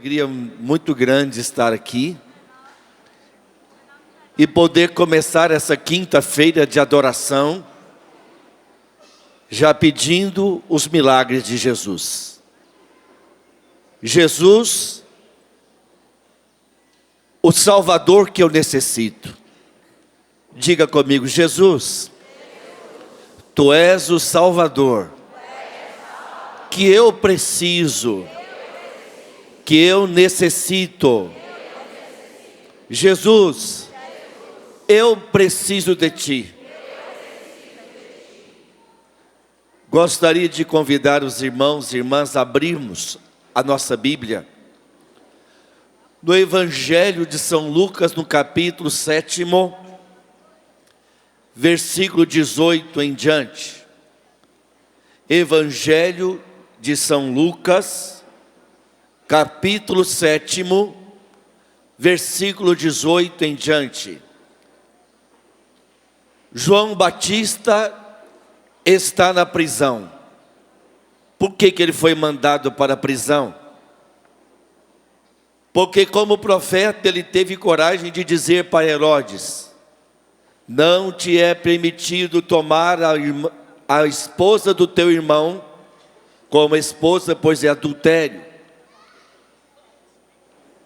alegria muito grande estar aqui e poder começar essa quinta-feira de adoração, já pedindo os milagres de Jesus. Jesus, o Salvador que eu necessito. Diga comigo: Jesus, Tu és o Salvador que eu preciso, que eu necessito. Jesus, eu preciso de Ti. Gostaria de convidar os irmãos e irmãs a abrirmos a nossa Bíblia no Evangelho de São Lucas, no capítulo 7º, versículo 18 em diante. Evangelho de São Lucas, capítulo 7º, versículo 18 em diante. João Batista está na prisão. Por que ele foi mandado para a prisão? Porque como profeta ele teve coragem de dizer para Herodes: não te é permitido tomar a esposa do teu irmão como esposa, pois é adultério.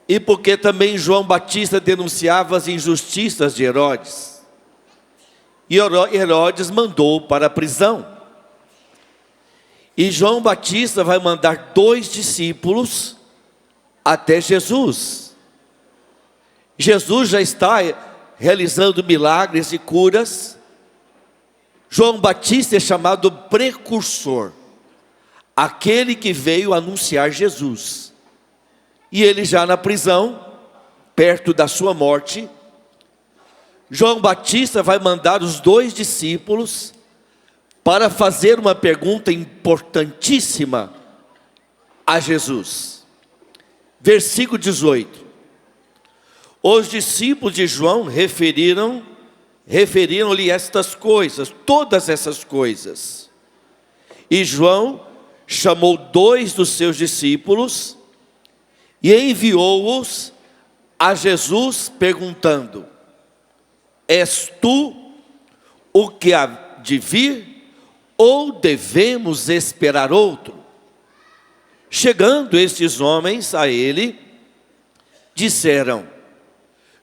E porque também João Batista denunciava as injustiças de Herodes. E Herodes mandou para a prisão. E João Batista vai mandar 2 discípulos até Jesus. Jesus já está realizando milagres e curas. João Batista é chamado precursor, aquele que veio anunciar Jesus. E ele já na prisão, perto da sua morte, João Batista vai mandar os 2 discípulos para fazer uma pergunta importantíssima a Jesus. Versículo 18. Os discípulos de João referiram-lhe estas coisas, todas essas coisas. E João chamou 2 dos seus discípulos e enviou-os a Jesus perguntando: és tu o que há de vir, ou devemos esperar outro? Chegando estes homens a ele, disseram: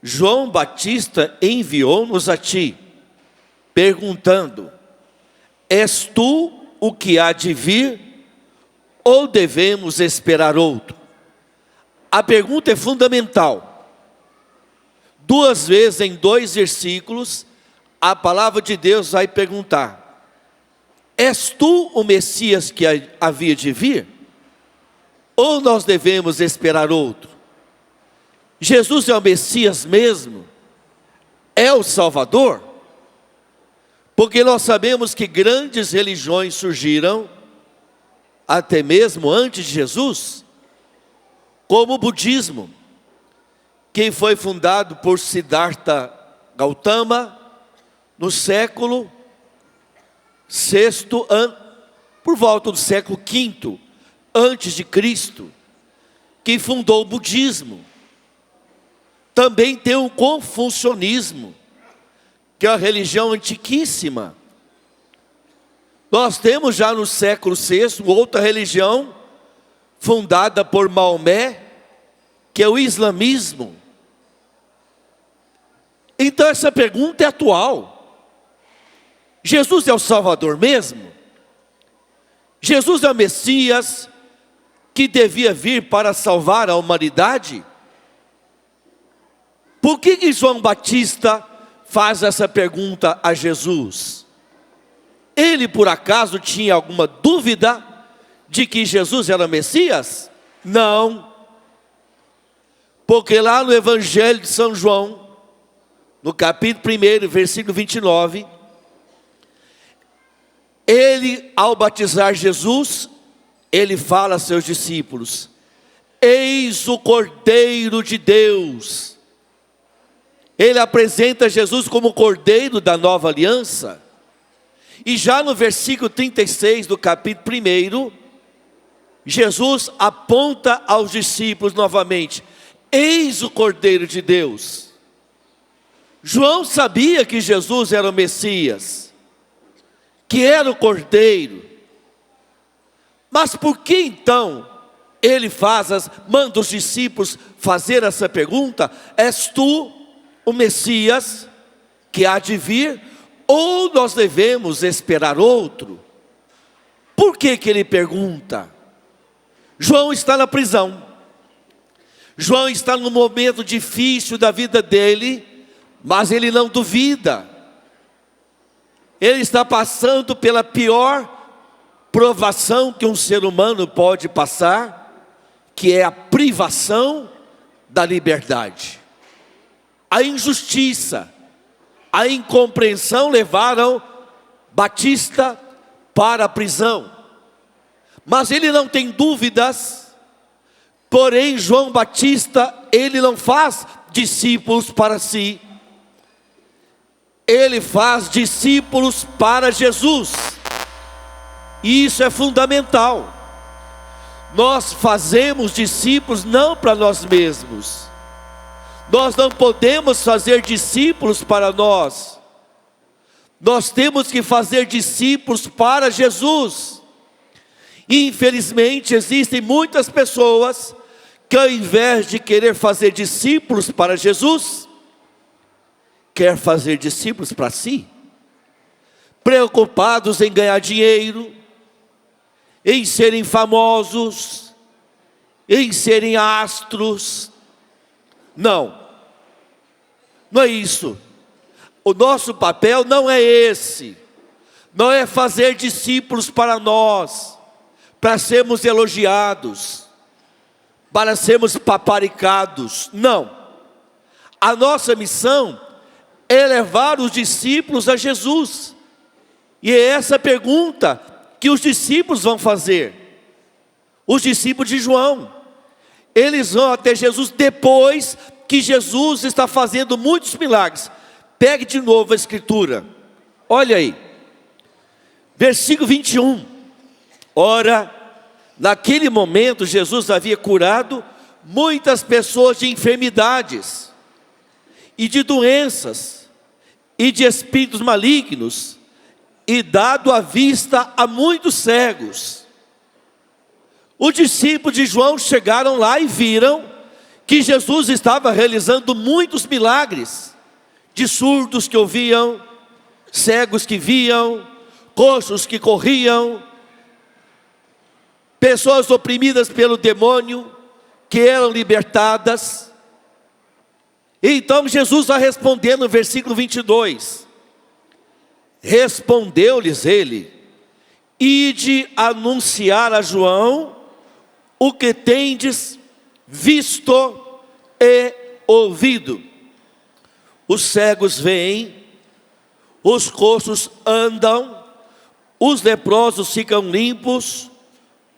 João Batista enviou-nos a ti, perguntando: és tu o que há de vir, ou devemos esperar outro? A pergunta é fundamental. 2 vezes em 2 versículos, a palavra de Deus vai perguntar: és tu o Messias que havia de vir? Ou nós devemos esperar outro? Jesus é o Messias mesmo? É o Salvador? Porque nós sabemos que grandes religiões surgiram, até mesmo antes de Jesus, como o budismo, que foi fundado por Siddhartha Gautama no século VI, por volta do século V antes de Cristo, que fundou o budismo. Também tem o confucionismo, que é uma religião antiquíssima. Nós temos já no século VI outra religião fundada por Maomé, que é o islamismo. Então essa pergunta é atual. Jesus é o Salvador mesmo? Jesus é o Messias que devia vir para salvar a humanidade? Por que João Batista faz essa pergunta a Jesus? Ele por acaso tinha alguma dúvida de que Jesus era o Messias? Não. Porque lá no Evangelho de São João, no capítulo 1, versículo 29, ele, ao batizar Jesus, ele fala a seus discípulos: eis o Cordeiro de Deus. Ele apresenta Jesus como o Cordeiro da nova aliança. E já no versículo 36 do capítulo 1, Jesus aponta aos discípulos novamente: eis o Cordeiro de Deus. João sabia que Jesus era o Messias, que era o Cordeiro. Mas por que então ele manda os discípulos fazer essa pergunta: és tu o Messias que há de vir, ou nós devemos esperar outro? Por que ele pergunta? João está na prisão. João está num momento difícil da vida dele, mas ele não duvida. Ele está passando pela pior provação que um ser humano pode passar, que é a privação da liberdade. A injustiça, a incompreensão levaram Batista para a prisão. Mas ele não tem dúvidas. Porém, João Batista, ele não faz discípulos para si. Ele faz discípulos para Jesus. E isso é fundamental. Nós fazemos discípulos não para nós mesmos. Nós não podemos fazer discípulos para nós. Nós temos que fazer discípulos para Jesus. Infelizmente, existem muitas pessoas que, ao invés de querer fazer discípulos para Jesus, quer fazer discípulos para si, preocupados em ganhar dinheiro, em serem famosos, em serem astros. Não é isso. O nosso papel não é esse. Não é fazer discípulos para nós, para sermos elogiados, para sermos paparicados. Não. A nossa missão é levar os discípulos a Jesus. E é essa pergunta que os discípulos vão fazer. Os discípulos de João. Eles vão até Jesus depois que Jesus está fazendo muitos milagres. Pegue de novo a escritura. Olha aí. Versículo 21. Ora, naquele momento Jesus havia curado muitas pessoas de enfermidades, e de doenças, e de espíritos malignos, e dado a vista a muitos cegos. Os discípulos de João chegaram lá e viram que Jesus estava realizando muitos milagres, de surdos que ouviam, cegos que viam, coxos que corriam, pessoas oprimidas pelo demônio, que eram libertadas. Então Jesus vai responder no versículo 22. Respondeu-lhes ele: ide anunciar a João o que tendes visto e ouvido. Os cegos veem, os coxos andam, os leprosos ficam limpos,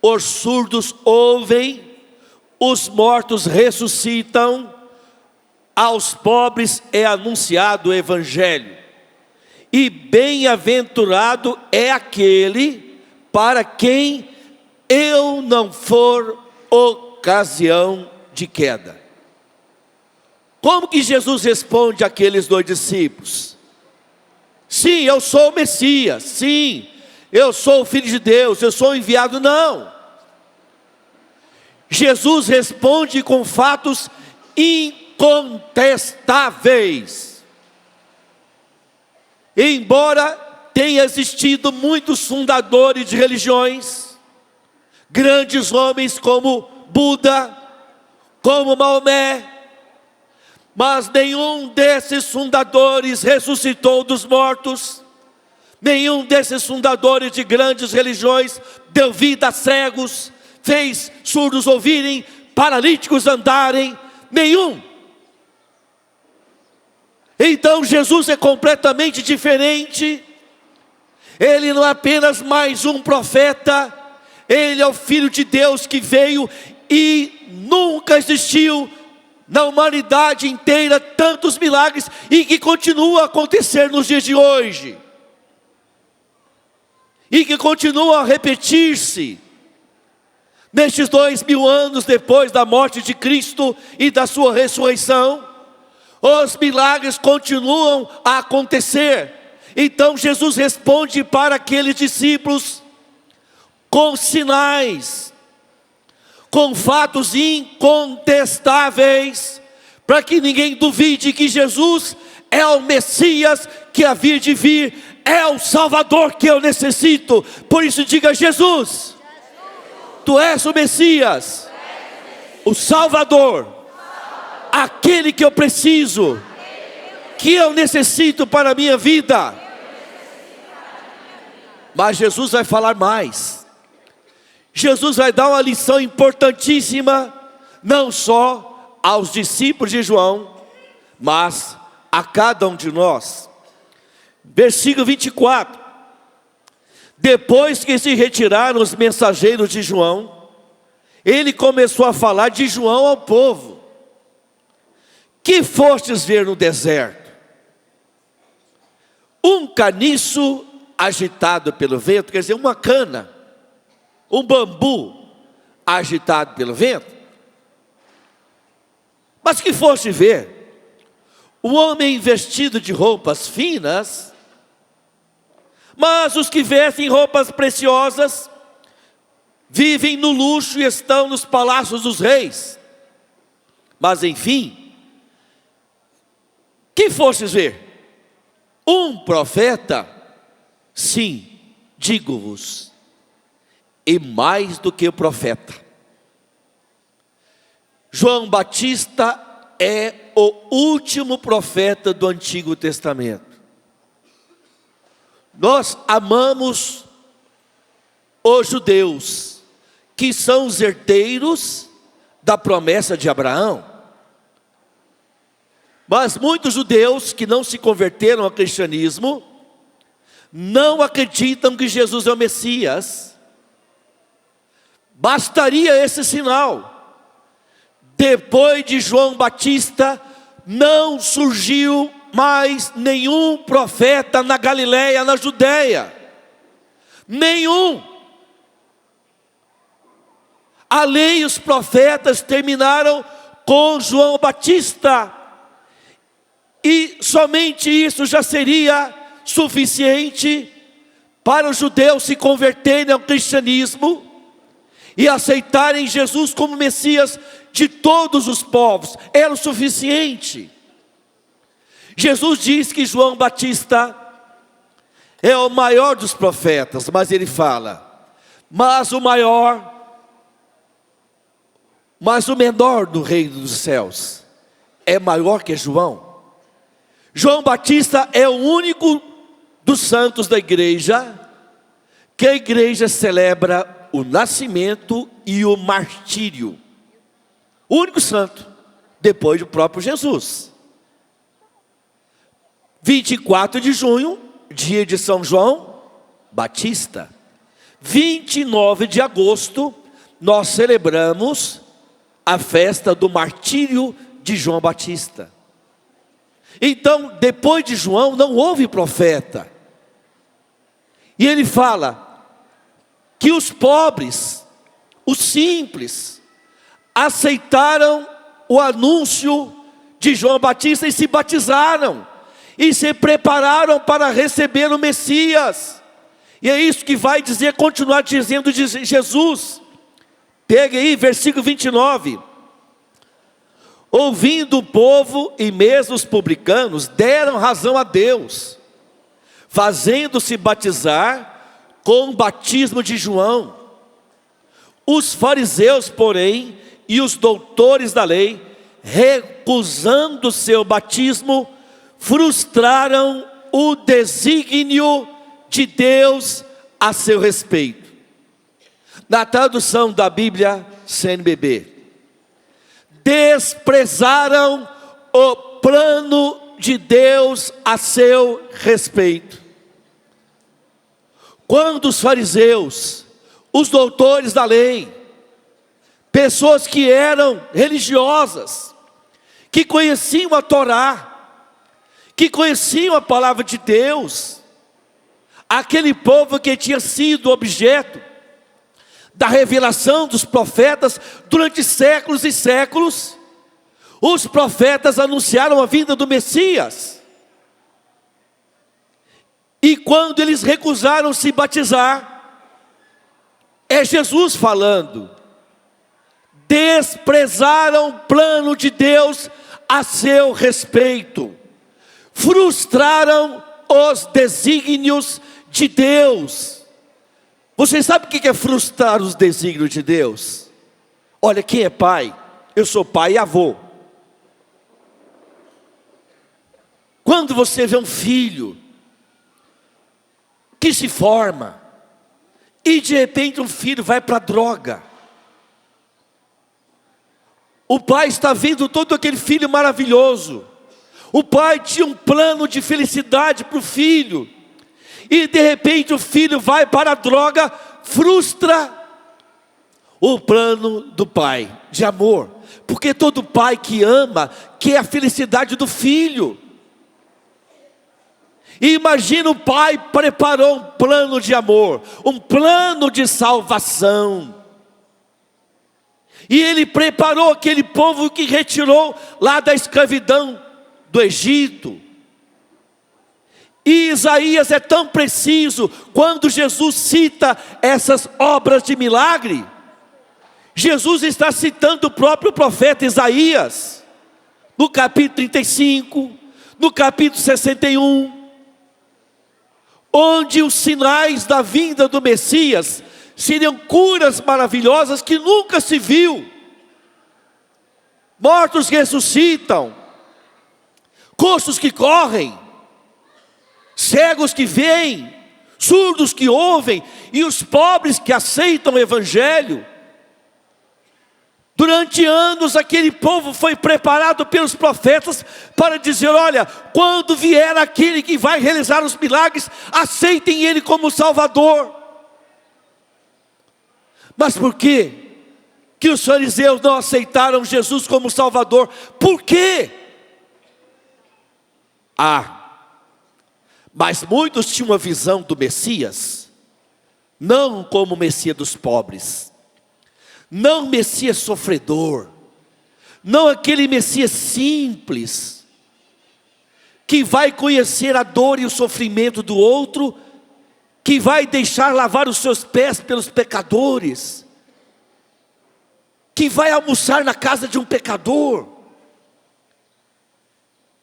os surdos ouvem, os mortos ressuscitam, aos pobres é anunciado o evangelho. E bem-aventurado é aquele para quem eu não for ocasião de queda. Como que Jesus responde àqueles dois discípulos? Sim, eu sou o Messias. Sim, eu sou o Filho de Deus. Eu sou o enviado. Não. Jesus responde com fatos incontestáveis. Embora tenha existido muitos fundadores de religiões, grandes homens como Buda, como Maomé, mas nenhum desses fundadores ressuscitou dos mortos. Nenhum desses fundadores de grandes religiões deu vida a cegos, fez surdos ouvirem, paralíticos andarem. Nenhum. Então Jesus é completamente diferente. Ele não é apenas mais um profeta. Ele é o Filho de Deus que veio e nunca existiu na humanidade inteira tantos milagres e que continuam a acontecer nos dias de hoje. E que continuam a repetir-se. Nestes 2000 anos depois da morte de Cristo e da sua ressurreição, os milagres continuam a acontecer. Então Jesus responde para aqueles discípulos com sinais, com fatos incontestáveis, para que ninguém duvide que Jesus é o Messias que havia de vir, é o Salvador que eu necessito. Por isso diga: Jesus, Tu és o Messias, o Salvador, aquele que eu preciso, que eu necessito para a minha vida. Mas Jesus vai falar mais. Jesus vai dar uma lição importantíssima, não só aos discípulos de João, mas a cada um de nós. Versículo 24. Depois que se retiraram os mensageiros de João, ele começou a falar de João ao povo. Que fostes ver no deserto? Um caniço agitado pelo vento, quer dizer, uma cana, um bambu agitado pelo vento. Mas que foste ver? Um homem vestido de roupas finas. Mas os que vestem roupas preciosas vivem no luxo e estão nos palácios dos reis. Mas enfim, que fostes ver? Um profeta? Sim, digo-vos, e mais do que o profeta. João Batista é o último profeta do Antigo Testamento. Nós amamos os judeus, que são os herdeiros da promessa de Abraão. Mas muitos judeus que não se converteram ao cristianismo, não acreditam que Jesus é o Messias. Bastaria esse sinal. Depois de João Batista, não surgiu mais nenhum profeta na Galileia, na Judeia. Nenhum. A lei e os profetas terminaram com João Batista. E somente isso já seria suficiente para os judeus se converterem ao cristianismo e aceitarem Jesus como Messias de todos os povos. Era o suficiente. Jesus diz que João Batista é o maior dos profetas, mas ele fala, mas o menor do reino dos céus é maior que João. João Batista é o único dos santos da igreja, que a igreja celebra o nascimento e o martírio. O único santo, depois do próprio Jesus. 24 de junho, dia de São João Batista. 29 de agosto, nós celebramos a festa do martírio de João Batista. Então, depois de João, não houve profeta. E ele fala que os pobres, os simples, aceitaram o anúncio de João Batista e se batizaram. E se prepararam para receber o Messias. E é isso que vai dizer, continuar dizendo de Jesus. Pegue aí, versículo 29. Ouvindo o povo e mesmo os publicanos deram razão a Deus, fazendo-se batizar com o batismo de João. Os fariseus, porém, e os doutores da lei, recusando seu batismo, frustraram o desígnio de Deus a seu respeito. Na tradução da Bíblia CNBB, desprezaram o plano de Deus a seu respeito. Quando os fariseus, os doutores da lei, pessoas que eram religiosas, que conheciam a Torá, que conheciam a palavra de Deus, aquele povo que tinha sido objeto da revelação dos profetas durante séculos e séculos. Os profetas anunciaram a vinda do Messias. E quando eles recusaram se batizar, é Jesus falando. Desprezaram o plano de Deus a seu respeito. Frustraram os desígnios de Deus. Você sabe o que é frustrar os desígnios de Deus? Olha, quem é pai? Eu sou pai e avô. Quando você vê um filho que se forma, e de repente um filho vai para a droga, o pai está vendo todo aquele filho maravilhoso, o pai tinha um plano de felicidade para o filho, e de repente o filho vai para a droga, frustra o plano do pai, de amor, porque todo pai que ama, quer a felicidade do filho. E imagina, o pai preparou um plano de amor, um plano de salvação. E ele preparou aquele povo que retirou lá da escravidão do Egito. E Isaías é tão preciso, quando Jesus cita essas obras de milagre, Jesus está citando o próprio profeta Isaías, no capítulo 35, no capítulo 61, onde os sinais da vinda do Messias seriam curas maravilhosas que nunca se viu. Mortos ressuscitam, coxos que correm, cegos que veem, surdos que ouvem, e os pobres que aceitam o Evangelho. Durante anos aquele povo foi preparado pelos profetas para dizer: olha, quando vier aquele que vai realizar os milagres, aceitem ele como Salvador. Mas por quê que os fariseus não aceitaram Jesus como Salvador? Por quê? Mas muitos tinham uma visão do Messias, não como o Messias dos pobres, não o Messias sofredor, não aquele Messias simples, que vai conhecer a dor e o sofrimento do outro, que vai deixar lavar os seus pés pelos pecadores, que vai almoçar na casa de um pecador.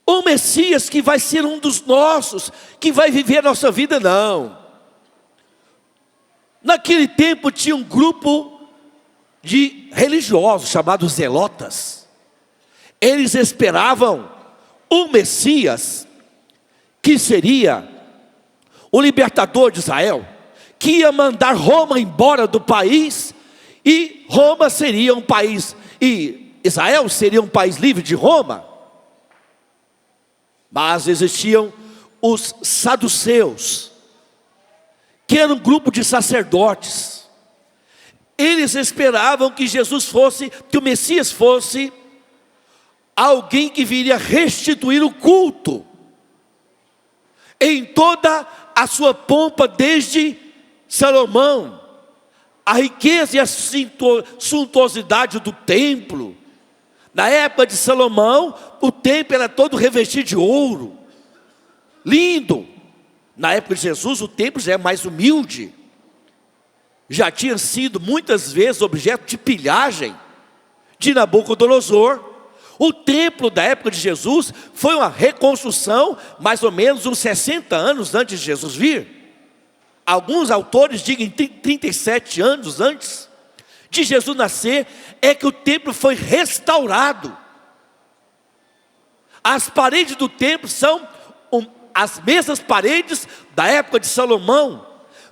O Messias que vai ser um dos nossos, que vai viver a nossa vida, não. Naquele tempo tinha um grupo de religiosos chamados zelotas. Eles esperavam um Messias que seria o libertador de Israel, que ia mandar Roma embora do país, e Roma seria um país, e Israel seria um país livre de Roma. Mas existiam os saduceus, que era um grupo de sacerdotes. Eles esperavam que Jesus fosse, que o Messias fosse alguém que viria restituir o culto em toda a sua pompa, desde Salomão, a riqueza e a suntuosidade do templo. Na época de Salomão, o templo era todo revestido de ouro, lindo. Na época de Jesus, o templo já é mais humilde, já tinha sido muitas vezes objeto de pilhagem de Nabucodonosor. O templo da época de Jesus foi uma reconstrução mais ou menos uns 60 anos antes de Jesus vir. Alguns autores dizem 37 anos antes de Jesus nascer, é que o templo foi restaurado. As paredes do templo são as mesmas paredes da época de Salomão,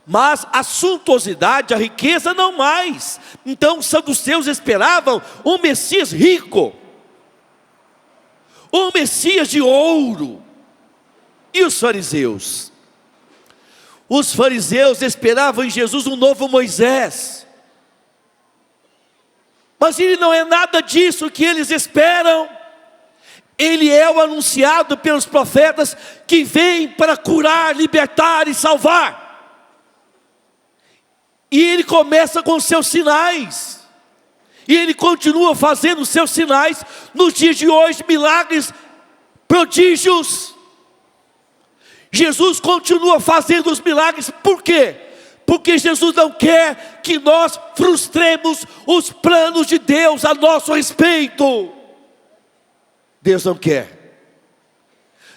mas a suntuosidade, a riqueza não mais. Então os saduceus esperavam um Messias rico, um Messias de ouro. E os fariseus? Os fariseus esperavam em Jesus um novo Moisés. Mas ele não é nada disso que eles esperam. Ele é o anunciado pelos profetas, que vem para curar, libertar e salvar. E ele começa com os seus sinais. E ele continua fazendo os seus sinais nos dias de hoje, milagres, prodígios. Jesus continua fazendo os milagres, por quê? Porque Jesus não quer que nós frustremos os planos de Deus a nosso respeito. Deus não quer.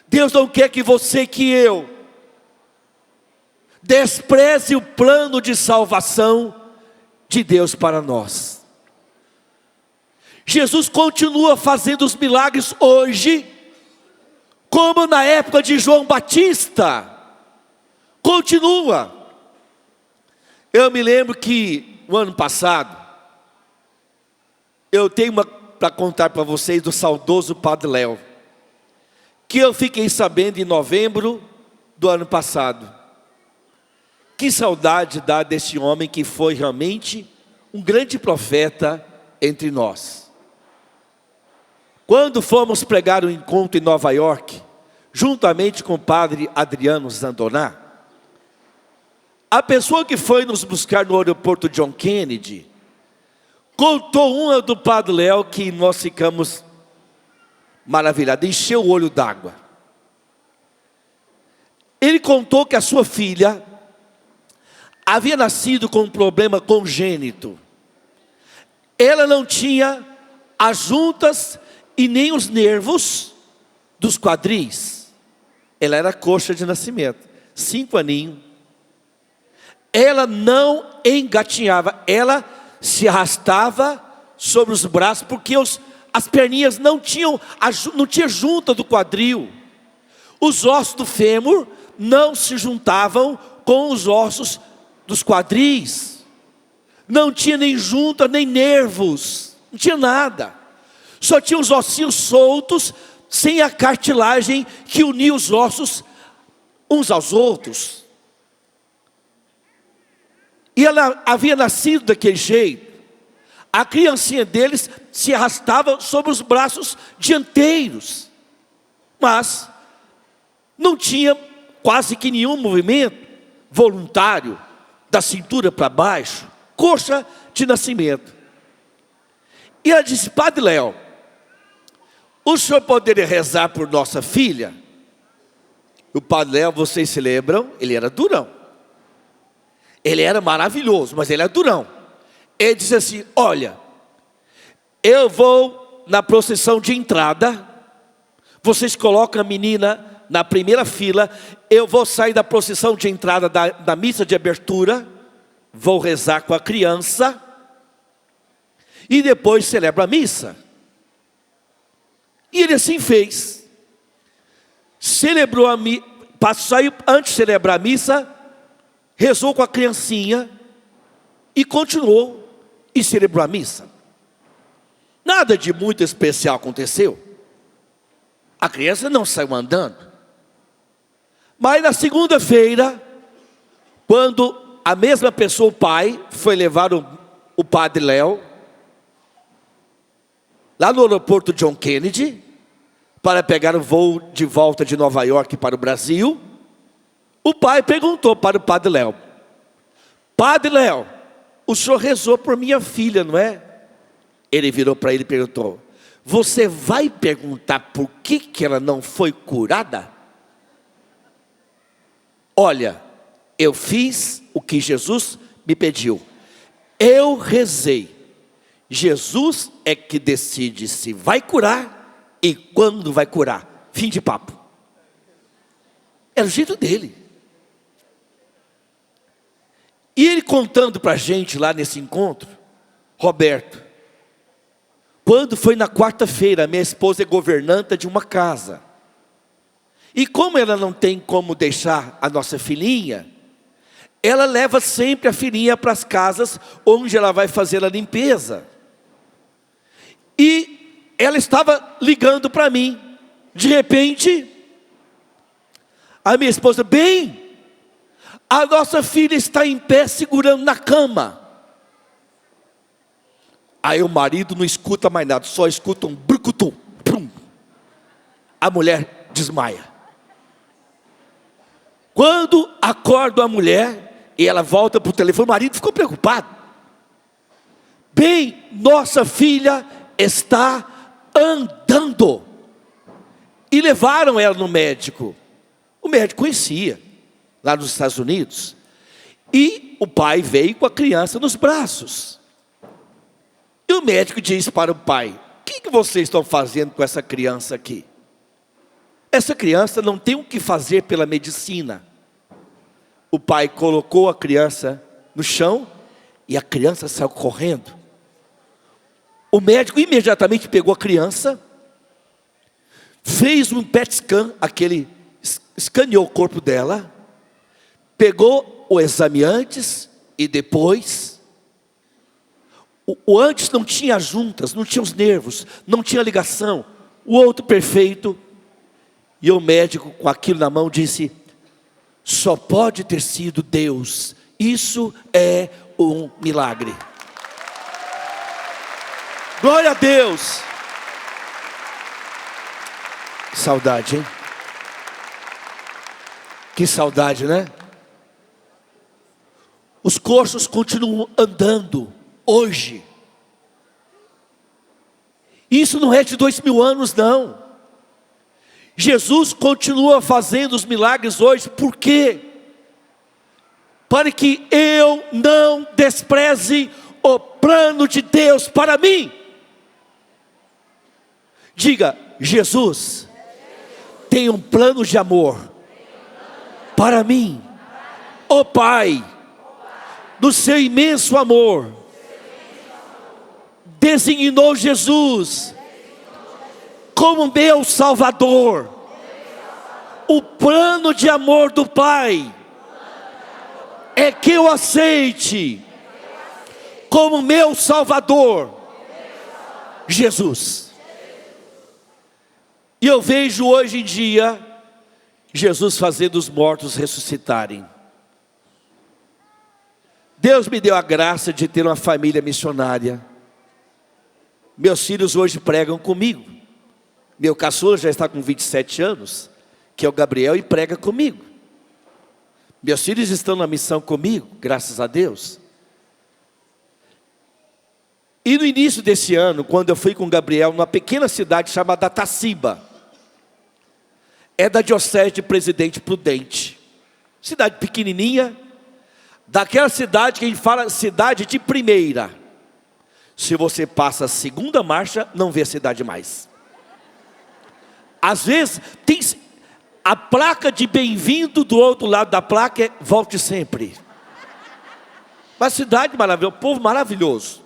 Deus não quer que você, que eu, despreze o plano de salvação de Deus para nós. Jesus continua fazendo os milagres hoje, como na época de João Batista. Continua. Eu me lembro que o ano passado, eu tenho uma para contar para vocês do saudoso Padre Léo, que eu fiquei sabendo em novembro do ano passado. Que saudade dá desse homem que foi realmente um grande profeta entre nós. Quando fomos pregar um encontro em Nova York, juntamente com o padre Adriano Zandoná, a pessoa que foi nos buscar no aeroporto John Kennedy, contou uma do Padre Léo que nós ficamos maravilhados, encheu o olho d'água. Ele contou que a sua filha havia nascido com um problema congênito. Ela não tinha as juntas e nem os nervos dos quadris. Ela era coxa de nascimento, 5 aninhos. Ela não engatinhava, ela se arrastava sobre os braços, porque as perninhas não tinha junta do quadril. Os ossos do fêmur não se juntavam com os ossos dos quadris. Não tinha nem junta, nem nervos, não tinha nada. Só tinha os ossinhos soltos, sem a cartilagem que unia os ossos uns aos outros. E ela havia nascido daquele jeito. A criancinha deles se arrastava sobre os braços dianteiros, mas não tinha quase que nenhum movimento voluntário da cintura para baixo, coxa de nascimento. E ela disse: Padre Léo, o senhor poderia rezar por nossa filha? O Padre Léo, vocês se lembram, ele era durão. Ele era maravilhoso, mas ele era durão. Ele disse assim: olha, eu vou na procissão de entrada, vocês colocam a menina na primeira fila, eu vou sair da procissão de entrada da missa de abertura, vou rezar com a criança, e depois celebro a missa. E ele assim fez. Celebrou a missa, saiu antes de celebrar a missa, rezou com a criancinha e continuou e celebrou a missa. Nada de muito especial aconteceu. A criança não saiu andando. Mas na segunda-feira, quando a mesma pessoa, o pai, foi levar o Padre Léo lá no aeroporto John Kennedy para pegar o voo de volta de Nova York para o Brasil, o pai perguntou para o Padre Léo: Padre Léo, o senhor rezou por minha filha, não é? Ele virou para ele e perguntou: você vai perguntar por que ela não foi curada? Olha, eu fiz o que Jesus me pediu. Eu rezei. Jesus é que decide se vai curar e quando vai curar. Fim de papo. Era o jeito dele. E ele contando para a gente lá nesse encontro: Roberto, quando foi na quarta-feira, minha esposa é governanta de uma casa. E como ela não tem como deixar a nossa filhinha, ela leva sempre a filhinha para as casas onde ela vai fazer a limpeza. E ela estava ligando para mim. De repente, a minha esposa: bem, a nossa filha está em pé segurando na cama. Aí o marido não escuta mais nada, só escuta um brucutum, prum. A mulher desmaia. Quando acorda a mulher, E ela volta para o telefone, o marido ficou preocupado. Bem, nossa filha está andando. E levaram ela no médico. O médico conhecia, lá nos Estados Unidos. E o pai veio com a criança nos braços. E o médico disse para o pai: o que vocês estão fazendo com essa criança aqui? Essa criança não tem o que fazer pela medicina. O pai colocou a criança no chão e a criança saiu correndo. O médico imediatamente pegou a criança, fez um PET scan, escaneou o corpo dela, pegou o exame antes e depois. O antes não tinha juntas, não tinha os nervos, não tinha ligação. O outro perfeito. E o médico com aquilo na mão disse: só pode ter sido Deus. Isso é um milagre. Glória a Deus. Que saudade, hein? Que saudade, né? Os coxos continuam andando hoje. Isso não é de 2000 anos, não. Jesus continua fazendo os milagres hoje. Por quê? Para que eu não despreze o plano de Deus para mim. Diga: Jesus tem um plano de amor para mim. O Pai, do seu imenso amor, designou Jesus como meu Salvador. O plano de amor do Pai é que eu aceite como meu Salvador Jesus. E eu vejo hoje em dia Jesus fazendo os mortos ressuscitarem. Deus me deu a graça de ter uma família missionária. Meus filhos hoje pregam comigo. Meu caçula já está com 27 anos, que é o Gabriel, e prega comigo. Meus filhos estão na missão comigo, graças a Deus. E no início desse ano, quando eu fui com o Gabriel numa pequena cidade chamada Taciba, é da diocese de Presidente Prudente, cidade pequenininha, daquela cidade que a gente fala cidade de primeira. Se você passa a segunda marcha, não vê a cidade mais. Às vezes tem a placa de bem-vindo, do outro lado da placa é volte sempre. Uma cidade maravilhosa, um povo maravilhoso.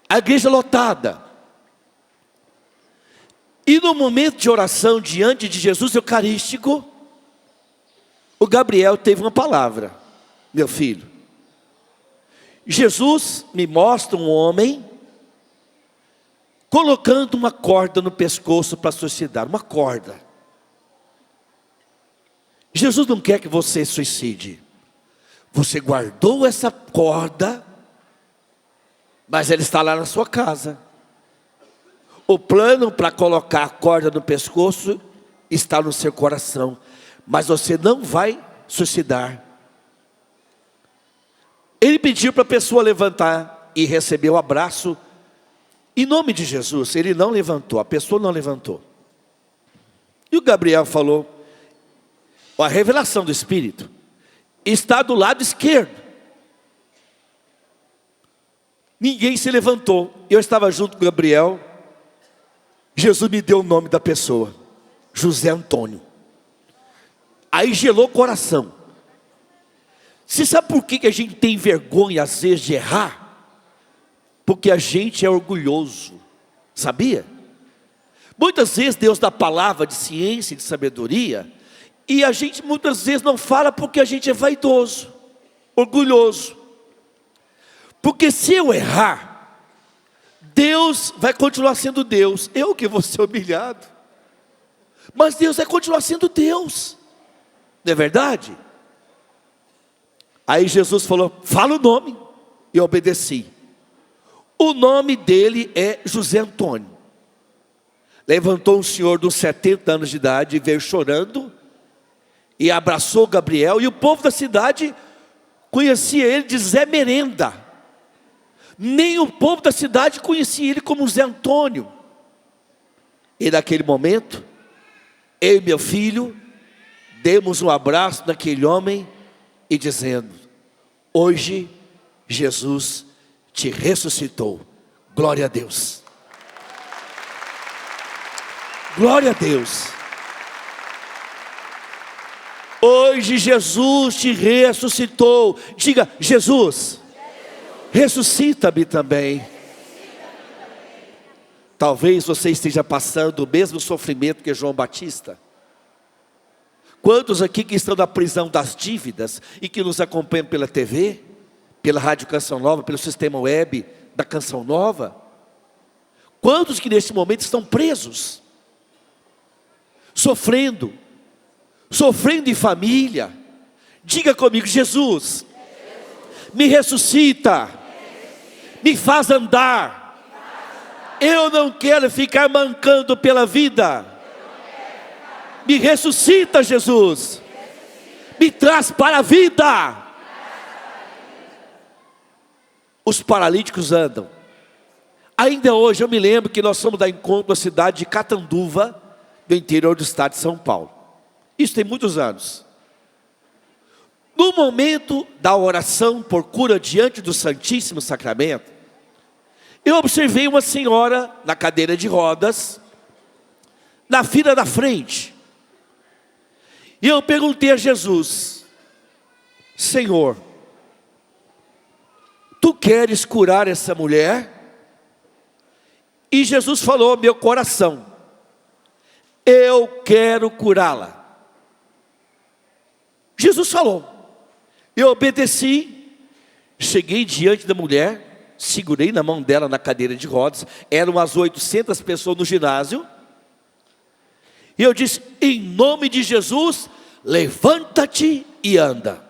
A igreja lotada. E no momento de oração diante de Jesus Eucarístico, o Gabriel teve uma palavra: meu filho, Jesus me mostra um homem colocando uma corda no pescoço para suicidar, uma corda. Jesus não quer que você suicide. Você guardou essa corda, mas ela está lá na sua casa. O plano para colocar a corda no pescoço está no seu coração, mas você não vai suicidar. Ele pediu para a pessoa levantar e receber o abraço. Em nome de Jesus, ele não levantou, a pessoa não levantou. E o Gabriel falou: a revelação do Espírito está do lado esquerdo. Ninguém se levantou. Eu estava junto com o Gabriel. Jesus me deu o nome da pessoa: José Antônio. Aí gelou o coração. Você sabe por que a gente tem vergonha às vezes de errar? Porque a gente é orgulhoso, sabia? Muitas vezes Deus dá palavra de ciência e de sabedoria, e a gente muitas vezes não fala porque a gente é vaidoso, orgulhoso. Porque se eu errar, Deus vai continuar sendo Deus, eu que vou ser humilhado. Mas Deus vai continuar sendo Deus, não é verdade? Aí Jesus falou: fala o nome, e eu obedeci. O nome dele é José Antônio. Levantou um senhor de uns 70 anos de idade, veio chorando, e abraçou Gabriel, e o povo da cidade conhecia ele de Zé Merenda. Nem o povo da cidade conhecia ele como Zé Antônio. E naquele momento, eu e meu filho demos um abraço naquele homem e dizendo: hoje Jesus te ressuscitou. Glória a Deus. Glória a Deus. Hoje Jesus te ressuscitou. Diga: Jesus, ressuscita-me também. Talvez você esteja passando o mesmo sofrimento que João Batista. Quantos aqui que estão na prisão das dívidas e que nos acompanham pela TV, pela Rádio Canção Nova, pelo sistema web da Canção Nova? Quantos que neste momento estão presos, sofrendo em família? Diga comigo: Jesus, me ressuscita, me faz andar. Eu não quero ficar mancando pela vida. Me ressuscita, Jesus. Me traz para a vida. Os paralíticos andam. Ainda hoje eu me lembro que nós fomos dar encontro na cidade de Catanduva, do interior do estado de São Paulo. Isso tem muitos anos. No momento da oração por cura diante do Santíssimo Sacramento, eu observei uma senhora na cadeira de rodas, na fila da frente. E eu perguntei a Jesus: Senhor, Tu queres curar essa mulher? E Jesus falou ao meu coração: eu quero curá-la. Jesus falou. Eu obedeci, cheguei diante da mulher, segurei na mão dela na cadeira de rodas. Eram umas 800 pessoas no ginásio. E eu disse: em nome de Jesus, levanta-te e anda.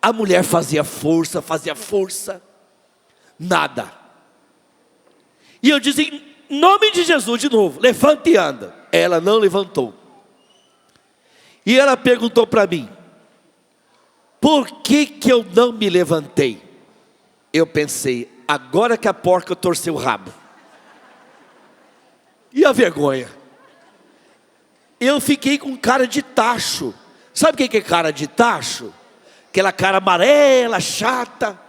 A mulher fazia força, nada. E eu disse: em nome de Jesus, de novo, levanta e anda. Ela não levantou. E ela perguntou para mim: por que eu não me levantei? Eu pensei: agora que a porca torceu o rabo. E a vergonha? Eu fiquei com cara de tacho. Sabe o que é cara de tacho? Aquela cara amarela, chata,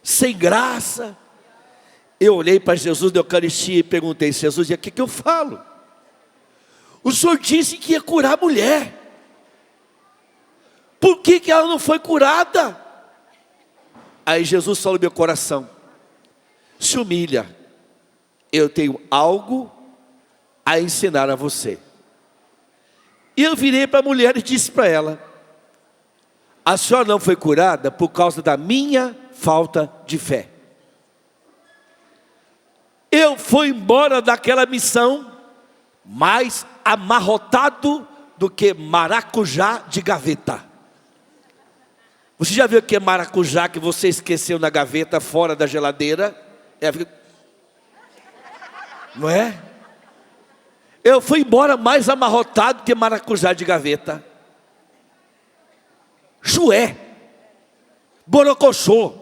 sem graça. Eu olhei para Jesus da Eucaristia e perguntei: Jesus, e o que eu falo? O Senhor disse que ia curar a mulher. Por que ela não foi curada? Aí Jesus falou no meu coração: se humilha, eu tenho algo a ensinar a você. E eu virei para a mulher e disse para ela: a senhora não foi curada por causa da minha falta de fé. Eu fui embora daquela missão mais amarrotado do que maracujá de gaveta. Você já viu o que é maracujá que você esqueceu na gaveta fora da geladeira? Não é? Eu fui embora mais amarrotado que maracujá de gaveta. Chué, borocochô.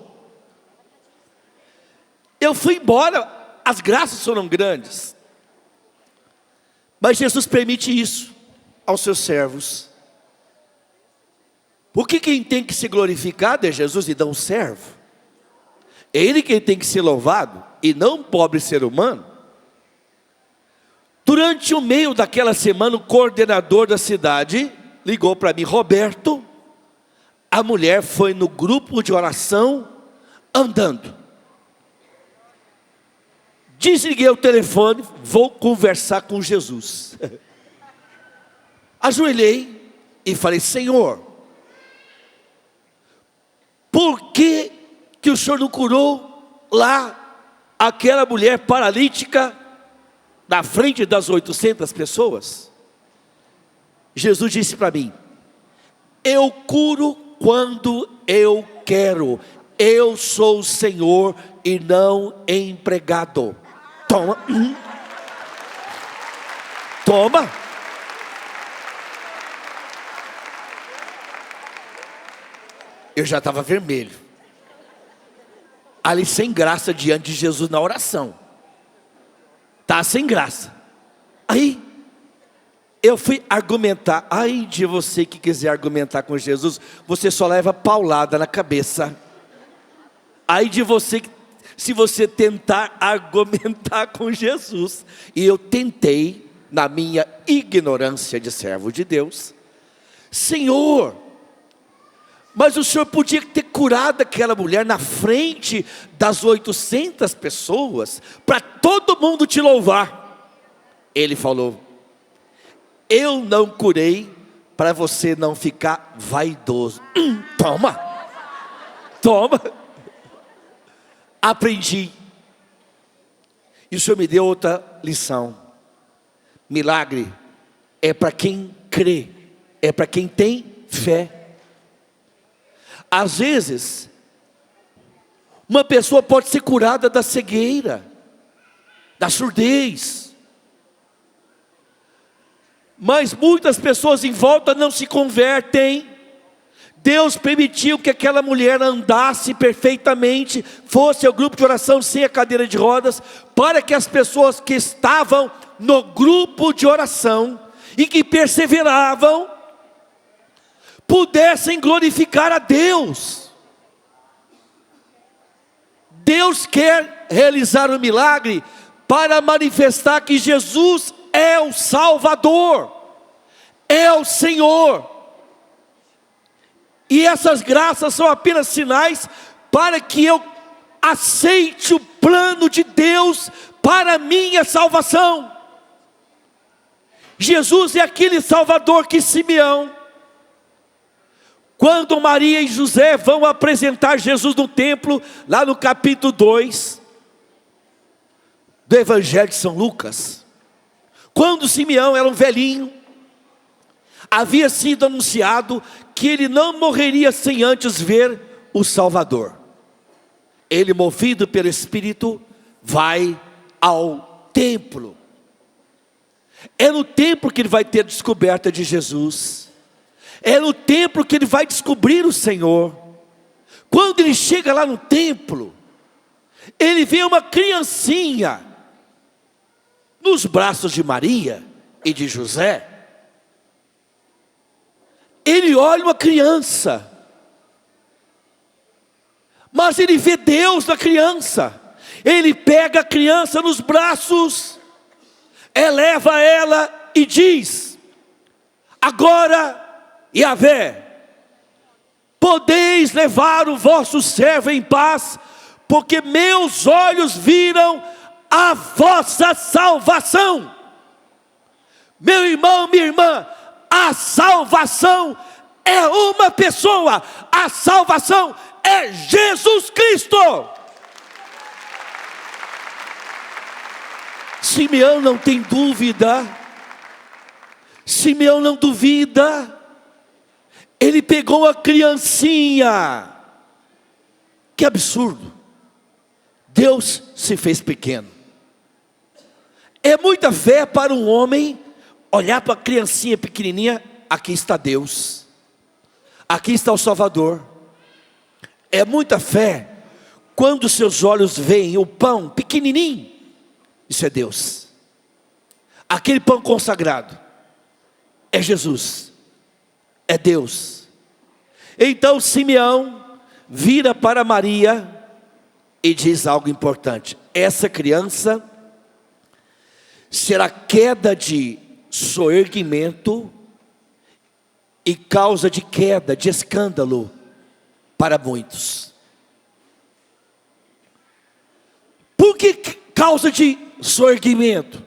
Eu fui embora, as graças foram grandes. Mas Jesus permite isso aos seus servos. Porque quem tem que ser glorificado é Jesus e não um servo. É Ele quem tem que ser louvado e não um pobre ser humano. Durante o meio daquela semana, o coordenador da cidade ligou para mim: Roberto, a mulher foi no grupo de oração andando. Desliguei o telefone, vou conversar com Jesus. Ajoelhei e falei: Senhor, por que o Senhor não curou lá aquela mulher paralítica na frente das 800 pessoas? Jesus disse para mim: eu curo quando eu quero. Eu sou o Senhor e não empregado. Toma. Toma. eu já estava vermelho. Ali sem graça diante de Jesus na oração. Tá sem graça. Aí eu fui argumentar. Ai de você que quiser argumentar com Jesus, você só leva paulada na cabeça. Ai de você se você tentar argumentar com Jesus. E eu tentei, na minha ignorância de servo de Deus. Senhor, mas o Senhor podia ter curado aquela mulher na frente das 800 pessoas, para todo mundo te louvar. Ele falou: eu não curei para você não ficar vaidoso. Toma, toma. Aprendi. E o Senhor me deu outra lição. Milagre é para quem crê, é para quem tem fé. Às vezes, uma pessoa pode ser curada da cegueira, da surdez, mas muitas pessoas em volta não se convertem. Deus permitiu que aquela mulher andasse perfeitamente, fosse ao grupo de oração sem a cadeira de rodas, para que as pessoas que estavam no grupo de oração e que perseveravam, pudessem glorificar a Deus. Deus quer realizar um milagre para manifestar que Jesus é o Salvador, é o Senhor. E essas graças são apenas sinais para que eu aceite o plano de Deus para a minha salvação. Jesus é aquele Salvador que Simeão, quando Maria e José vão apresentar Jesus no templo, lá no capítulo 2 do Evangelho de São Lucas, quando Simeão era um velhinho, havia sido anunciado que ele não morreria sem antes ver o Salvador. Ele, movido pelo Espírito, vai ao templo. É no templo que ele vai ter a descoberta de Jesus. É no templo que ele vai descobrir o Senhor. Quando ele chega lá no templo, ele vê uma criancinha nos braços de Maria e de José. Ele olha uma criança, mas ele vê Deus na criança. Ele pega a criança nos braços, eleva ela e diz: agora, Yahvé, podeis levar o vosso servo em paz, porque meus olhos viram a vossa salvação. Meu irmão, minha irmã, a salvação é uma pessoa, a salvação é Jesus Cristo. Simeão não tem dúvida, Simeão não duvida, ele pegou a criancinha. Que absurdo, Deus se fez pequeno. É muita fé para um homem olhar para a criancinha pequenininha. Aqui está Deus, aqui está o Salvador. É muita fé quando seus olhos veem o pão pequenininho. Isso é Deus. Aquele pão consagrado é Jesus, é Deus. Então Simeão vira para Maria e diz algo importante: essa criança será queda de soerguimento e causa de queda, de escândalo para muitos. Por que causa de soerguimento?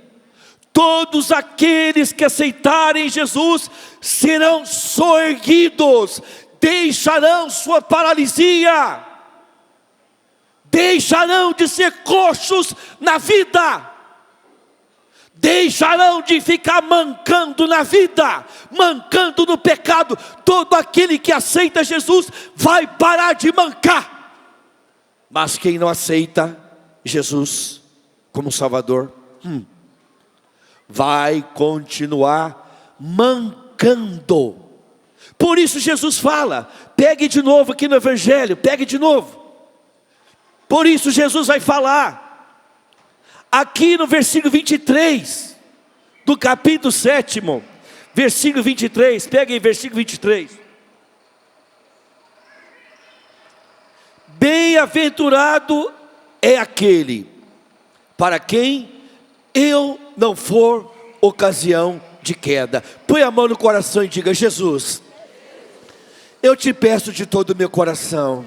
Todos aqueles que aceitarem Jesus serão soerguidos, deixarão sua paralisia, deixarão de ser coxos na vida, deixarão de ficar mancando na vida, mancando no pecado. Todo aquele que aceita Jesus vai parar de mancar. Mas quem não aceita Jesus como Salvador, vai continuar mancando. Por isso Jesus fala, pegue de novo aqui no Evangelho, pegue de novo. Por isso Jesus vai falar, aqui no versículo 23, do capítulo 7, versículo 23, pegue aí versículo 23. Bem-aventurado é aquele, para quem eu não for ocasião de queda. Põe a mão no coração e diga: Jesus, eu te peço de todo o meu coração,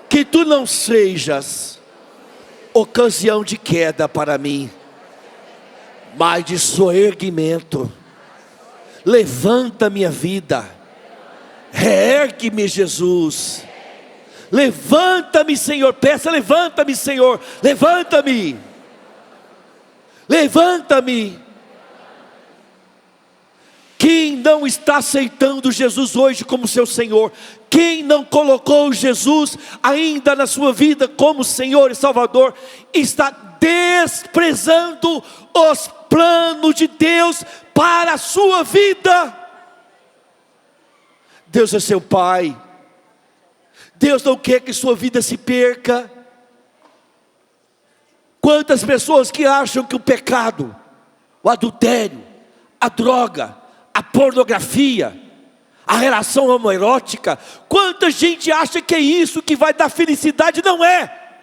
que tu não sejas ocasião de queda para mim, mas de soerguimento. Levanta minha vida, reergue-me, Jesus. Levanta-me, Senhor. Peça: levanta-me, Senhor. Levanta-me. Levanta-me. Quem não está aceitando Jesus hoje como seu Senhor, quem não colocou Jesus ainda na sua vida como Senhor e Salvador, está desprezando os planos de Deus para a sua vida. Deus é seu Pai. Deus não quer que sua vida se perca. Quantas pessoas que acham que o pecado, o adultério, a droga, a pornografia, a relação homoerótica, quanta gente acha que é isso que vai dar felicidade? Não é.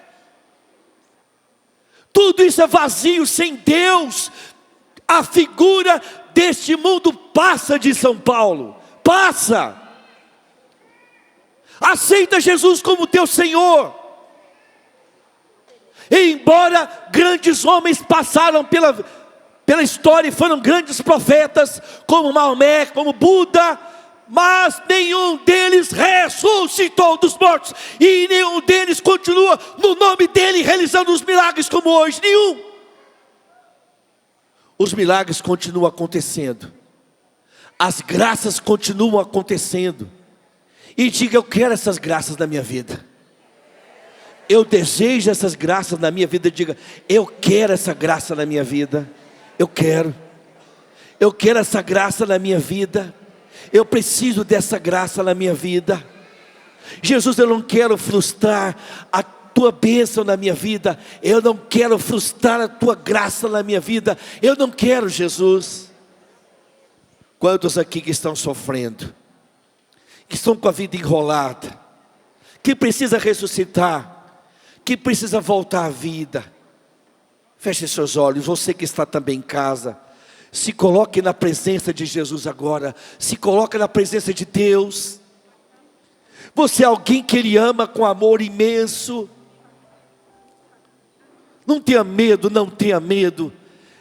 Tudo isso é vazio, sem Deus. A figura deste mundo passa de São Paulo, passa. Aceita Jesus como teu Senhor. E embora grandes homens passaram pela história e foram grandes profetas, como Maomé, como Buda, mas nenhum deles ressuscitou dos mortos, e nenhum deles continua no nome dele realizando os milagres como hoje. Nenhum. Os milagres continuam acontecendo, as graças continuam acontecendo. E diga: eu quero essas graças na minha vida. Eu desejo essas graças na minha vida. Diga: eu quero essa graça na minha vida. Eu quero essa graça na minha vida. Eu preciso dessa graça na minha vida. Jesus, eu não quero frustrar a tua bênção na minha vida. Eu não quero frustrar a tua graça na minha vida. Eu não quero, Jesus. Quantos aqui que estão sofrendo, que estão com a vida enrolada, que precisa ressuscitar, que precisa voltar à vida? Feche seus olhos. Você que está também em casa, se coloque na presença de Jesus agora. Se coloque na presença de Deus. Você é alguém que Ele ama com amor imenso. Não tenha medo, não tenha medo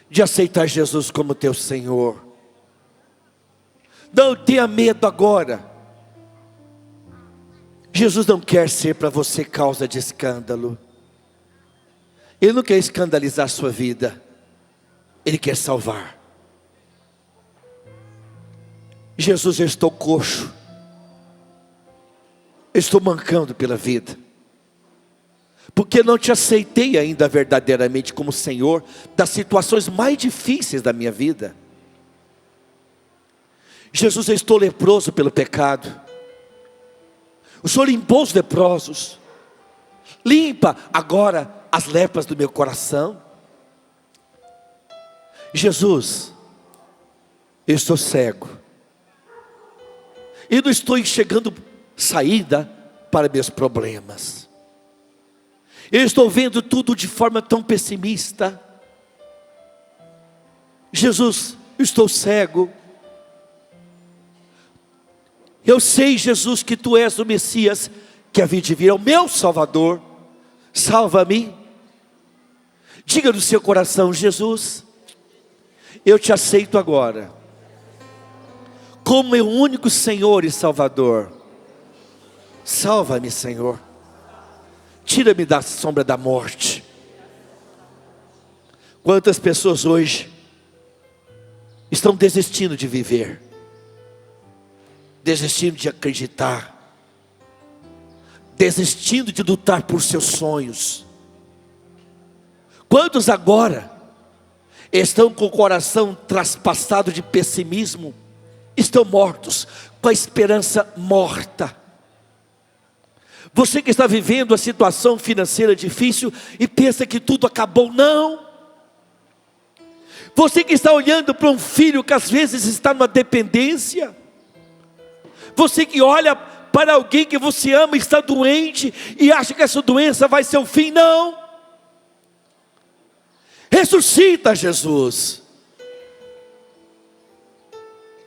de aceitar Jesus como teu Senhor. Não tenha medo agora. Jesus não quer ser para você causa de escândalo. Ele não quer escandalizar a sua vida. Ele quer salvar. Jesus, eu estou coxo. Eu estou mancando pela vida. Porque não te aceitei ainda verdadeiramente como Senhor das situações mais difíceis da minha vida. Jesus, eu estou leproso pelo pecado. O Senhor limpou os leprosos. Limpa agora as lepras do meu coração. Jesus, eu estou cego. E não estou enxergando saída para meus problemas. Eu estou vendo tudo de forma tão pessimista. Jesus, eu estou cego. Eu sei, Jesus, que Tu és o Messias que havia de vir, é o meu Salvador. Salva-me. Diga no seu coração: Jesus, eu te aceito agora como meu único Senhor e Salvador. Salva-me, Senhor. Tira-me da sombra da morte. Quantas pessoas hoje estão desistindo de viver, desistindo de acreditar, desistindo de lutar por seus sonhos. Quantos agora estão com o coração traspassado de pessimismo estão mortos, com a esperança morta. Você que está vivendo a situação financeira difícil e pensa que tudo acabou, não. Você que está olhando para um filho que às vezes está numa dependência. Você que olha para alguém que você ama e está doente e acha que essa doença vai ser o fim, não. Ressuscita Jesus.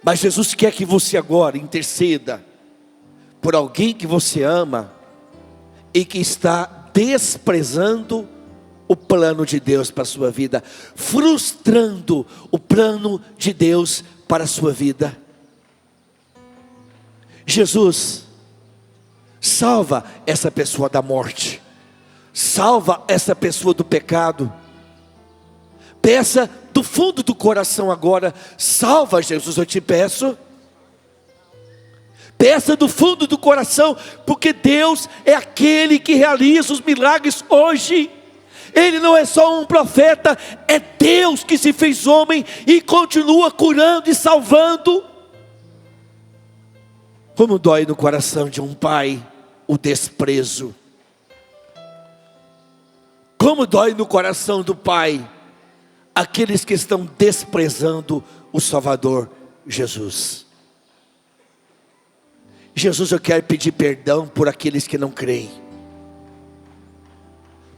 Mas Jesus quer que você agora interceda por alguém que você ama e que está desprezando o plano de Deus para a sua vida, frustrando o plano de Deus para a sua vida. Jesus, salva essa pessoa da morte, salva essa pessoa do pecado. Peça do fundo do coração agora, salva Jesus, eu te peço. Peça do fundo do coração, porque Deus é aquele que realiza os milagres hoje. Ele não é só um profeta, é Deus que se fez homem e continua curando e salvando. Como dói no coração de um pai o desprezo. Como dói no coração do pai aqueles que estão desprezando o Salvador Jesus. Jesus, eu quero pedir perdão por aqueles que não creem,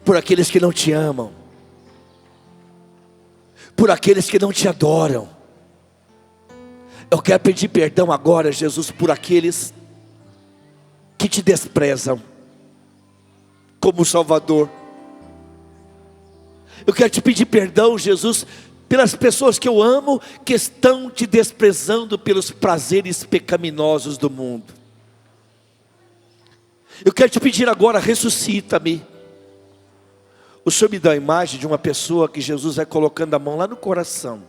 por aqueles que não te amam, por aqueles que não te adoram. Eu quero pedir perdão agora, Jesus, por aqueles que te desprezam como Salvador. Eu quero te pedir perdão, Jesus, pelas pessoas que eu amo, que estão te desprezando pelos prazeres pecaminosos do mundo. Eu quero te pedir agora, ressuscita-me. O Senhor me dá a imagem de uma pessoa que Jesus vai colocando a mão lá no coração,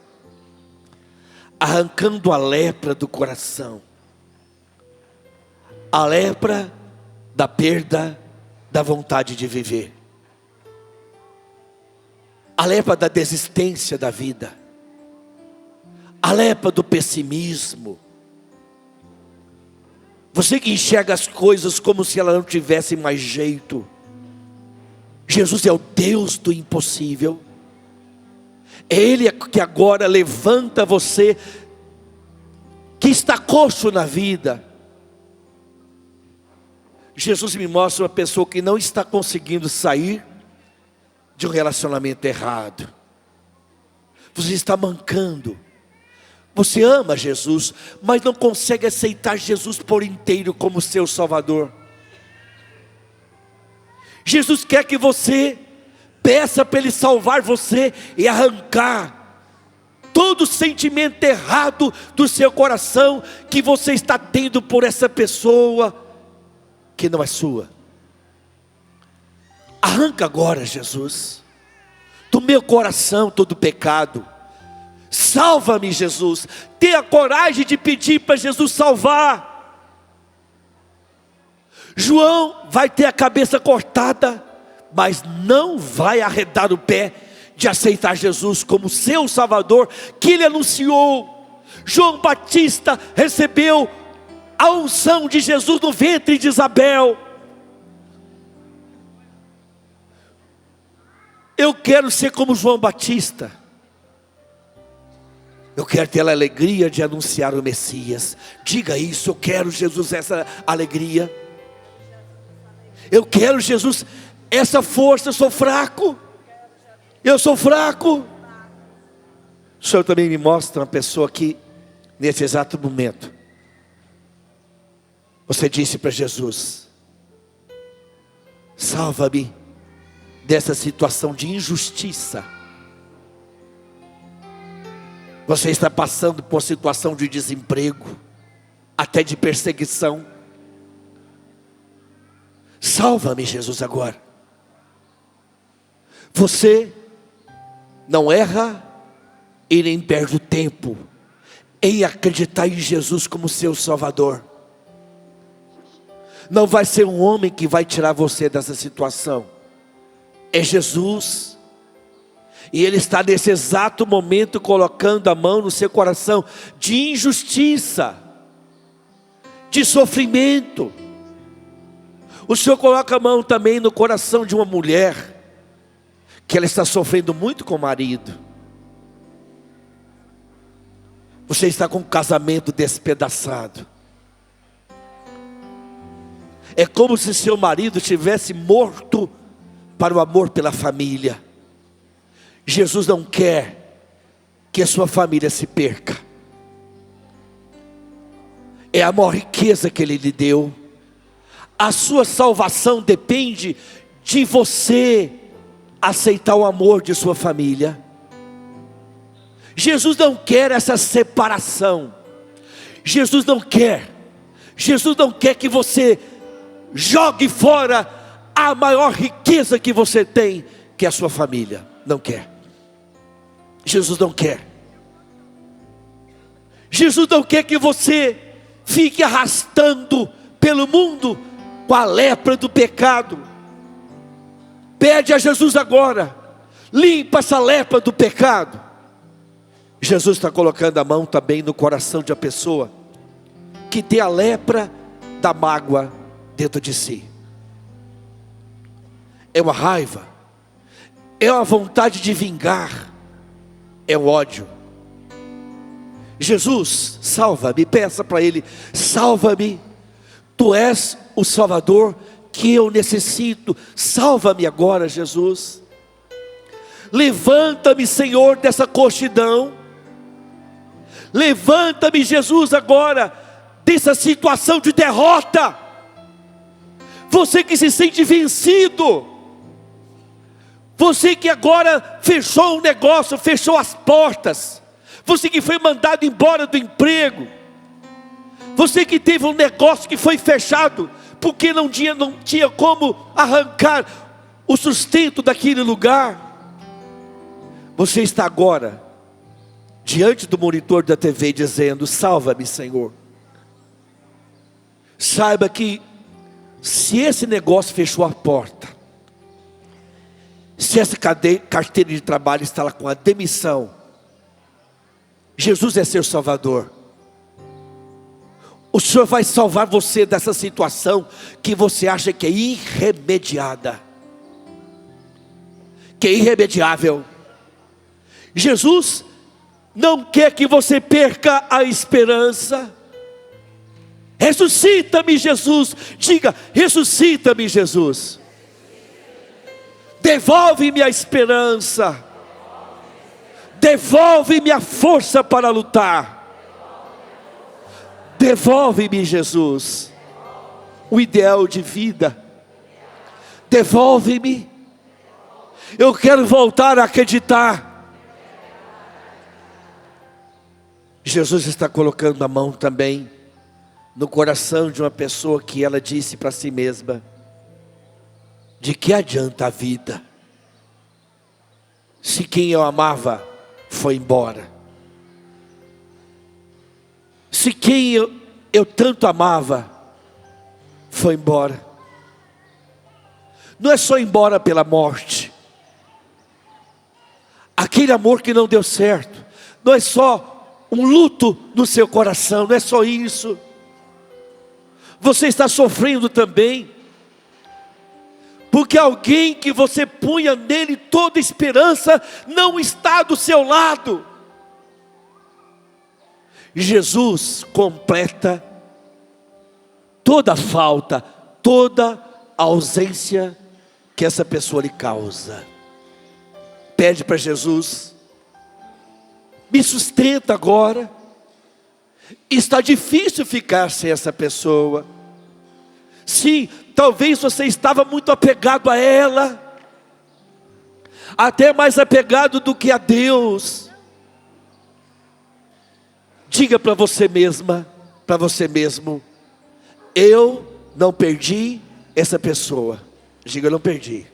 arrancando a lepra do coração, a lepra da perda da vontade de viver, a lepra da desistência da vida, a lepra do pessimismo. Você que enxerga as coisas como se elas não tivessem mais jeito. Jesus é o Deus do impossível. É Ele que agora levanta você, que está coxo na vida. Jesus me mostra uma pessoa que não está conseguindo sair de um relacionamento errado. Você está mancando. Você ama Jesus, mas não consegue aceitar Jesus por inteiro como seu Salvador. Jesus quer que você peça para Ele salvar você e arrancar todo sentimento errado do seu coração que você está tendo por essa pessoa que não é sua. Arranca agora, Jesus, do meu coração todo pecado. Salva-me, Jesus. Tenha coragem de pedir para Jesus salvar. João vai ter a cabeça cortada, mas não vai arredar o pé de aceitar Jesus como seu Salvador, que Ele anunciou. João Batista recebeu a unção de Jesus no ventre de Isabel. Eu quero ser como João Batista. Eu quero ter a alegria de anunciar o Messias. Diga isso, eu quero, Jesus, essa alegria. Eu quero, Jesus, essa força. Eu sou fraco. Eu sou fraco. O Senhor também me mostra uma pessoa que, nesse exato momento, você disse para Jesus: salva-me dessa situação de injustiça. Você está passando por situação de desemprego, até de perseguição. Salva-me, Jesus, agora. Você não erra e nem perde o tempo em acreditar em Jesus como seu Salvador. Não vai ser um homem que vai tirar você dessa situação. É Jesus. E ele está nesse exato momento colocando a mão no seu coração de injustiça, de sofrimento. O Senhor coloca a mão também no coração de uma mulher, que ela está sofrendo muito com o marido. Você está com um casamento despedaçado. É como se seu marido tivesse morto para o amor pela família. Jesus não quer que a sua família se perca. É a maior riqueza que Ele lhe deu. A sua salvação depende de você aceitar o amor de sua família. Jesus não quer essa separação. Jesus não quer que você jogue fora a maior riqueza que você tem, que é a sua família. Não quer. Jesus não quer. Jesus não quer que você fique arrastando pelo mundo com a lepra do pecado. Pede a Jesus agora, limpa essa lepra do pecado. Jesus está colocando a mão também no coração de uma pessoa que tem a lepra da mágoa dentro de si. É uma raiva, é uma vontade de vingar, é um ódio. Jesus, salva-me, peça para Ele, salva-me, Tu és o Salvador que eu necessito, salva-me agora, Jesus. Levanta-me, Senhor, dessa coxidão. Levanta-me, Jesus, agora dessa situação de derrota. Você que se sente vencido, você que agora fechou um negócio, fechou as portas, você que foi mandado embora do emprego, você que teve um negócio que foi fechado, porque não tinha como arrancar o sustento daquele lugar. Você está agora diante do monitor da TV dizendo: salva-me, Senhor. Saiba que se esse negócio fechou a porta, se essa carteira de trabalho está lá com a demissão, Jesus é seu Salvador. O Senhor vai salvar você dessa situação que você acha que é irremediada, que é irremediável. Jesus não quer que você perca a esperança. Ressuscita-me, Jesus. Diga: ressuscita-me, Jesus. Devolve-me a esperança. Devolve-me a força para lutar. Devolve-me, Jesus, o ideal de vida. Devolve-me. Eu quero voltar a acreditar. Jesus está colocando a mão também no coração de uma pessoa que ela disse para si mesma: de que adianta a vida, se quem eu amava foi embora? Se quem eu tanto amava foi embora? Não é só embora pela morte. Aquele amor que não deu certo, não é só um luto no seu coração, não é só isso. Você está sofrendo também, porque alguém que você punha nele toda esperança, não está do seu lado. Jesus completa toda a falta, toda a ausência que essa pessoa lhe causa. Pede para Jesus: me sustenta agora. Está difícil ficar sem essa pessoa. Sim, talvez você estava muito apegado a ela, até mais apegado do que a Deus. Diga para você mesma, para você mesmo: eu não perdi essa pessoa. Diga: eu não perdi,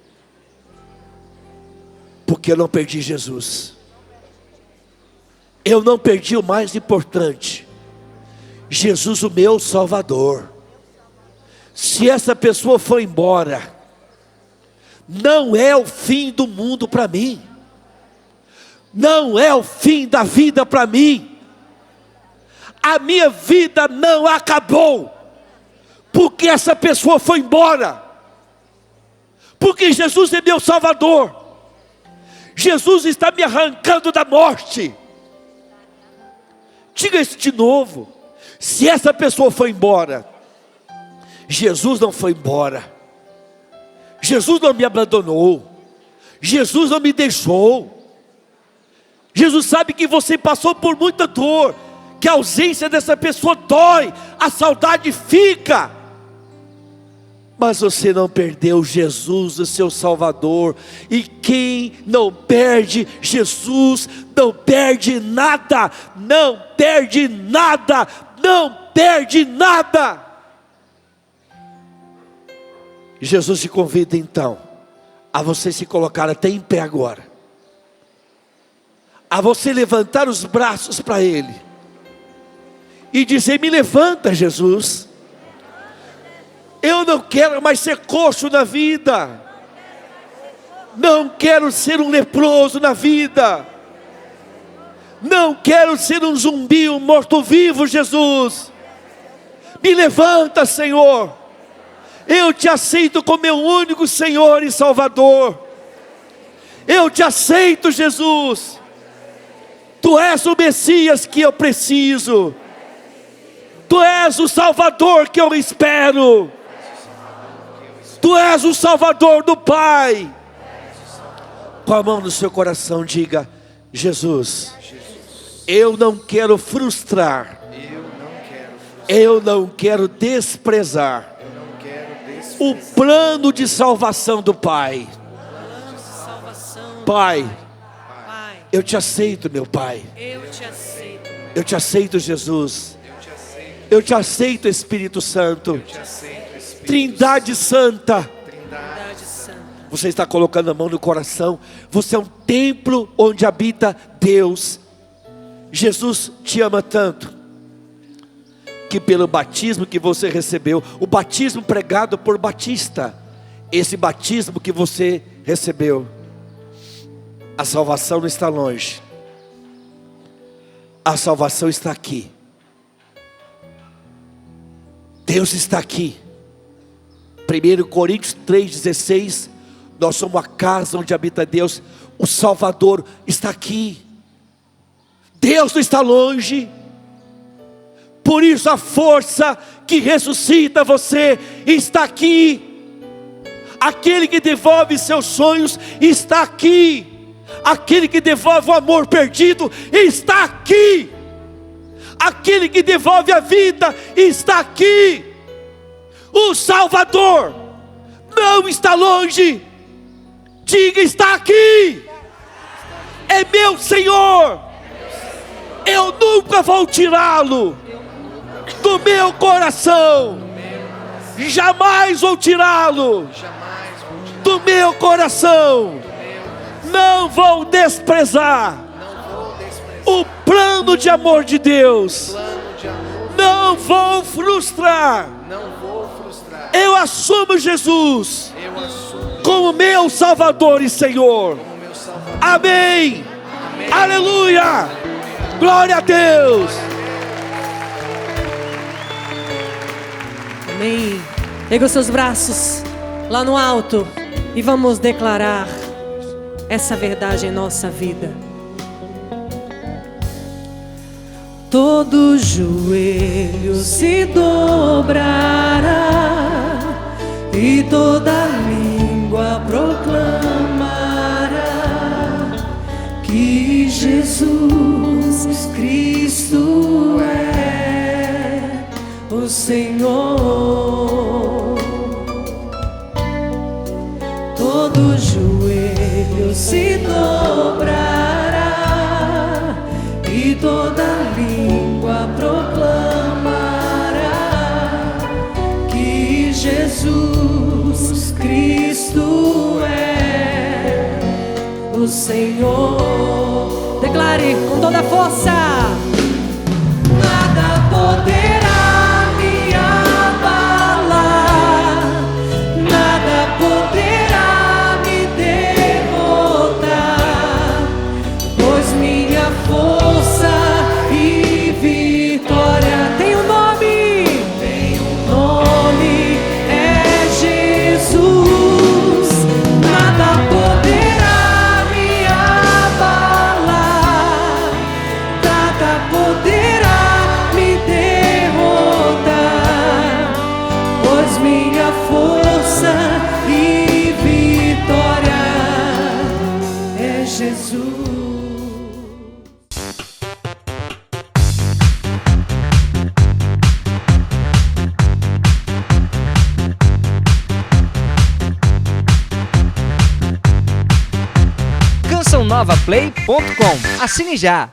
porque eu não perdi Jesus. Eu não perdi o mais importante, Jesus, o meu Salvador. Se essa pessoa for embora, não é o fim do mundo para mim. não é o fim da vida para mim. A minha vida não acabou porque essa pessoa foi embora. Porque Jesus é meu Salvador. Jesus está me arrancando da morte. Diga isso de novo. Se essa pessoa foi embora, Jesus não foi embora. Jesus não me abandonou. Jesus não me deixou. Jesus sabe que você passou por muita dor, que a ausência dessa pessoa dói, a saudade fica. Mas você não perdeu Jesus, o seu Salvador. E quem não perde Jesus, não perde nada. Não perde nada. Não perde nada. Jesus te convida então a você se colocar até em pé agora, a você levantar os braços para Ele e dizer: me levanta, Jesus. Eu não quero mais ser coxo na vida. Não quero ser um leproso na vida. Não quero ser um zumbi, um morto-vivo, Jesus. Me levanta, Senhor. Eu te aceito como meu único Senhor e Salvador. Eu te aceito, Jesus. Tu és o Messias que eu preciso. Tu és o Salvador que eu espero. Tu és o Salvador do Pai. Com a mão no seu coração diga: Jesus, eu não quero frustrar. Eu não quero desprezar o plano de salvação do Pai. Pai, eu te aceito, meu Pai. Eu te aceito, Jesus. Eu te aceito, Espírito Santo. Trindade Santa. Você está colocando a mão no coração. Você é um templo onde habita Deus. Jesus te ama tanto que pelo batismo que você recebeu, o batismo pregado por Batista, esse batismo que você recebeu, a salvação não está longe. A salvação está aqui. Deus está aqui. 1 Coríntios 3,16, nós somos a casa onde habita Deus. O Salvador está aqui. Deus não está longe. Por isso a força que ressuscita você está aqui. Aquele que devolve seus sonhos está aqui. Aquele que devolve o amor perdido está aqui. Aquele que devolve a vida está aqui. O Salvador não está longe. Diga: está aqui. É meu Senhor. Eu nunca vou tirá-lo do meu coração. Jamais vou tirá-lo do meu coração. Não vou desprezar o plano de amor de Deus. Não vou frustrar. Eu assumo Jesus como meu Salvador e Senhor. Amém. Aleluia. Glória a Deus. Amém. Pega os seus braços lá no alto e vamos declarar essa verdade em nossa vida. Todo joelho se dobrará e toda língua proclamará que Jesus Cristo é o Senhor. Todo joelho se dobrará e toda língua proclamará que Jesus Cristo é o Senhor. Declare com toda a força. Nada poderá me abalar, nada poderá me derrotar, pois inovaplay.com. Assine já!